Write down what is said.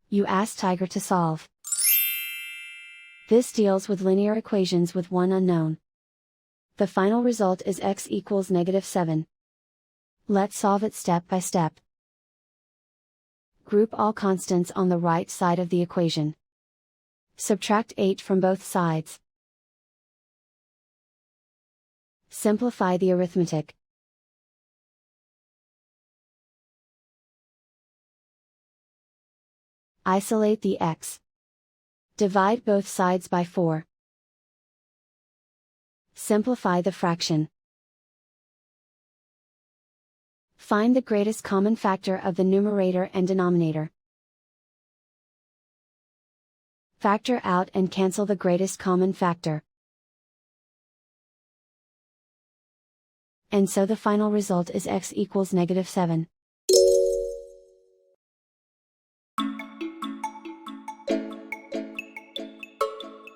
You ask Tiger to solve. This deals with linear equations with one unknown. The final result is x equals -7. Let's solve it step by step. Group all constants on the right side of the equation. Subtract 8 from both sides. Simplify the arithmetic. Isolate the x. Divide both sides by 4. Simplify the fraction. Find the greatest common factor of the numerator and denominator. Factor out and cancel the greatest common factor. And so the final result is x equals -7.